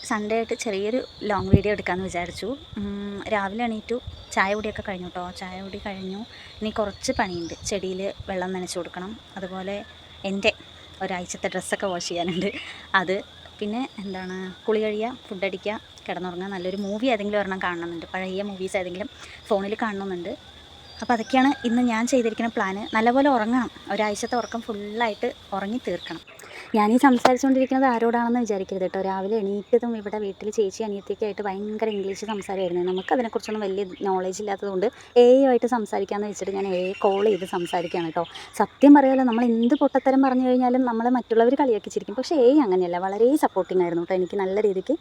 Sunday ആയിട്ട് ചെറിയൊരു long video എടുക്കാമെന്ന് വിചാരിച്ചു. രാവിലെ എണീറ്റു, ചായ കുടിയൊക്കെ കഴിഞ്ഞു കേട്ടോ. ചായ കുടി കഴിഞ്ഞു. ഇനി കുറച്ച് പണിയുണ്ട്. ചെടിയിൽ വെള്ളം നനച്ച് കൊടുക്കണം. അതുപോലെ എൻ്റെ ഒരാഴ്ചത്തെ ഡ്രസ്സൊക്കെ വാഷ് ചെയ്യാനുണ്ട്. അത് പിന്നെ എന്താണ്, കുളി കഴിയുക, ഫുഡ് അടിക്കുക, കിടന്നുറങ്ങുക, നല്ലൊരു മൂവി ഏതെങ്കിലും ഒരെണ്ണം കാണണമെന്നുണ്ട്. പഴയ മൂവീസ് ഏതെങ്കിലും ഫോണിൽ കാണണമെന്നുണ്ട്. അപ്പോൾ അതൊക്കെയാണ് ഇന്ന് ഞാൻ ചെയ്തിരിക്കുന്ന പ്ലാന്. നല്ലപോലെ ഉറങ്ങണം. ഒരാഴ്ചത്തെ ഉറക്കം ഫുള്ളായിട്ട് ഉറങ്ങി തീർക്കണം. ഞാനീ സംസാരിച്ചുകൊണ്ടിരിക്കുന്നത് ആരോടാണെന്ന് വിചാരിക്കരുത് കേട്ടോ. രാവിലെ എണീറ്റതും ഇവിടെ വീട്ടിൽ ചേച്ചി അനിയത്തിയൊക്കെ ആയിട്ട് ഭയങ്കര ഇംഗ്ലീഷ് സംസാരമായിരുന്നു. നമുക്കതിനെക്കുറിച്ചൊന്നും വലിയ നോളേജ് ഇല്ലാത്തതുകൊണ്ട് ആയിട്ട് സംസാരിക്കാമെന്ന് വെച്ചിട്ട് ഞാൻ കോൾ ചെയ്ത് സംസാരിക്കുകയാണ് കേട്ടോ. സത്യം പറയാമല്ലോ, നമ്മൾ എന്ത് പൊട്ടത്തരം പറഞ്ഞു കഴിഞ്ഞാലും നമ്മളെ മറ്റുള്ളവർ കളിയാക്കിച്ചിരിക്കും. പക്ഷേ അങ്ങനെയല്ല, വളരെ സപ്പോർട്ടിംഗ് ആയിരുന്നു കേട്ടോ. എനിക്ക് നല്ല രീതിക്ക്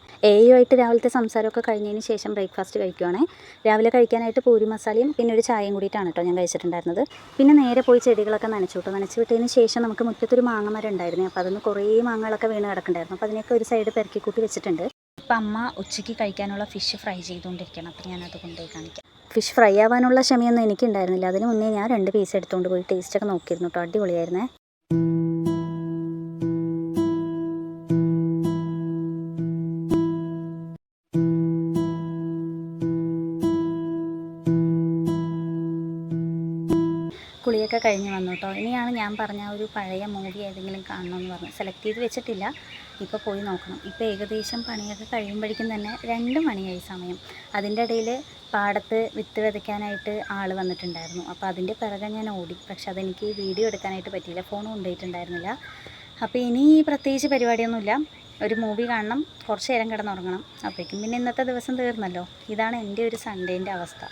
ആയിട്ട് രാവിലത്തെ സംസാരമൊക്കെ കഴിഞ്ഞതിന് ശേഷം ബ്രേക്ക്ഫാസ്റ്റ് കഴിക്കുവാണേ. രാവിലെ കഴിക്കാനായിട്ട് പൂരി മസാലയും പിന്നെ ഒരു ചായയും കൂടിയിട്ടാണ് കേട്ടോ ഞാൻ കഴിച്ചിട്ടുണ്ടായിരുന്നത്. പിന്നെ നേരെ പോയി ചെടികളൊക്കെ നനച്ചു വിട്ടതിന് ശേഷം നമുക്ക് മുറ്റത്തൊരു മാങ്ങ മരം ഉണ്ടായിരുന്നു. അപ്പോൾ അതൊന്ന് കുറേ മാങ്ങകളൊക്കെ വീണ് കിടക്കുന്നുണ്ടായിരുന്നു. അപ്പോൾ അതിനൊക്കെ ഒരു സൈഡ് പെരക്കിക്കൂട്ടി വെച്ചിട്ടുണ്ട്. ഇപ്പം അമ്മ ഉച്ചയ്ക്ക് കഴിക്കാനുള്ള ഫിഷ് ഫ്രൈ ചെയ്തുകൊണ്ടിരിക്കണം. അപ്പോൾ ഞാനത് കൊണ്ടുപോയി കാണിക്കാം. ഫിഷ് ഫ്രൈ ആവാനുള്ള ക്ഷമയൊന്നും എനിക്കുണ്ടായിരുന്നില്ല. അതിന് മുന്നേ ഞാൻ 2 പീസ് എടുത്തുകൊണ്ട് പോയി ടേസ്റ്റൊക്കെ നോക്കിയിരുന്നു കേട്ടോ. അടിപൊളിയായിരുന്നേ. കുളിയൊക്കെ കഴിഞ്ഞ് വന്നു കേട്ടോ. ഇനിയാണ് ഞാൻ പറഞ്ഞ ഒരു പഴയ മൂവി ഏതെങ്കിലും കാണണമെന്ന് പറഞ്ഞു. സെലക്ട് ചെയ്ത് വെച്ചിട്ടില്ല. ഇപ്പോൾ പോയി നോക്കണം. ഇപ്പോൾ ഏകദേശം പണിയൊക്കെ കഴിയുമ്പോഴേക്കും തന്നെ 2 മണിയായി സമയം. അതിൻ്റെ ഇടയിൽ പാടത്ത് വിത്ത് വിതയ്ക്കാനായിട്ട് ആൾ വന്നിട്ടുണ്ടായിരുന്നു. അപ്പോൾ അതിൻ്റെ പിറകെ ഞാൻ ഓടി. പക്ഷെ അതെനിക്ക് വീഡിയോ എടുക്കാനായിട്ട് പറ്റിയില്ല. ഫോൺ കൊണ്ടുപോയിട്ടുണ്ടായിരുന്നില്ല. അപ്പോൾ ഇനി പ്രത്യേകിച്ച് പരിപാടിയൊന്നുമില്ല. ഒരു മൂവി കാണണം, കുറച്ച് നേരം കിടന്നുറങ്ങണം. അപ്പോഴേക്കും പിന്നെ ഇന്നത്തെ ദിവസം തീർന്നല്ലോ. ഇതാണ് എൻ്റെ ഒരു സൺഡേൻ്റെ അവസ്ഥ.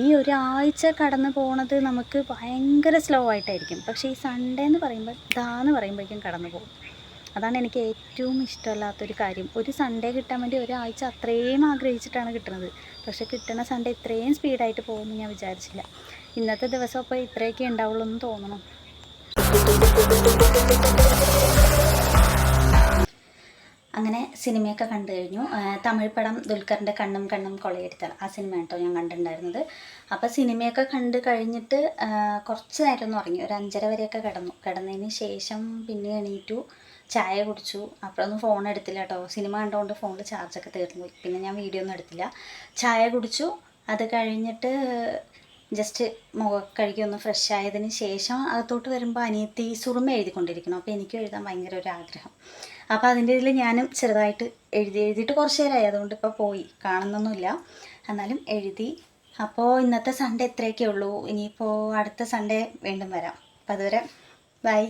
ഈ ഒരാഴ്ച കടന്നു പോണത് നമുക്ക് ഭയങ്കര സ്ലോ ആയിട്ടായിരിക്കും. പക്ഷേ ഈ സൺഡേ എന്ന് പറയുമ്പോഴേക്കും കടന്നു പോകും. അതാണ് എനിക്ക് ഏറ്റവും ഇഷ്ടമല്ലാത്തൊരു കാര്യം. ഒരു സൺഡേ കിട്ടാൻ വേണ്ടി ഒരാഴ്ച അത്രയും ആഗ്രഹിച്ചിട്ടാണ് കിട്ടുന്നത്. പക്ഷേ കിട്ടുന്ന സൺഡേ ഇത്രയും സ്പീഡായിട്ട് പോകുമെന്ന് ഞാൻ വിചാരിച്ചില്ല. ഇന്നത്തെ ദിവസം അപ്പോൾ ഇത്രയൊക്കെ ഉണ്ടാവുള്ളൂ എന്ന് തോന്നണം. അങ്ങനെ സിനിമയൊക്കെ കണ്ടു കഴിഞ്ഞു. തമിഴ് പടം ദുൽഖറിൻ്റെ കണ്ണും കണ്ണും കൊള്ളയെടുത്ത ആ സിനിമ കേട്ടോ ഞാൻ കണ്ടിട്ടുണ്ടായിരുന്നത്. അപ്പോൾ സിനിമയൊക്കെ കണ്ട് കഴിഞ്ഞിട്ട് കുറച്ച് നേരം ഒന്ന് ഉറങ്ങി. ഒരു 5:30 വരെയൊക്കെ കിടന്നതിന് ശേഷം പിന്നെ എണീറ്റു, ചായ കുടിച്ചു. അപ്പോഴൊന്നും ഫോൺ എടുത്തില്ല കേട്ടോ. സിനിമ കണ്ടുകൊണ്ട് ഫോണിൽ ചാർജൊക്കെ തീർന്നു പോയി. പിന്നെ ഞാൻ വീഡിയോ ഒന്നും എടുത്തില്ല. ചായ കുടിച്ചു. അത് കഴിഞ്ഞിട്ട് ജസ്റ്റ് മുഖമൊക്കെ കഴുകി ഒന്ന് ഫ്രഷ് ആയതിന് ശേഷം അകത്തോട്ട് വരുമ്പോൾ അനിയത്തി സുറുമ എഴുതിക്കൊണ്ടിരിക്കണം. അപ്പോൾ എനിക്കും എഴുതാൻ ഭയങ്കര ഒരു ആഗ്രഹം. അപ്പോൾ അതിൻ്റെ ഇതിൽ ഞാനും ചെറുതായിട്ട് എഴുതിയിട്ട് കുറച്ച് നേരമായി. അതുകൊണ്ട് ഇപ്പോൾ പോയി കാണുന്നൊന്നുമില്ല, എന്നാലും എഴുതി. അപ്പോൾ ഇന്നത്തെ സൺഡേ ഇത്രയൊക്കെ ഉള്ളൂ. ഇനിയിപ്പോൾ അടുത്ത സൺഡേ വീണ്ടും വരാം. അപ്പോൾ അതുവരെ ബൈ.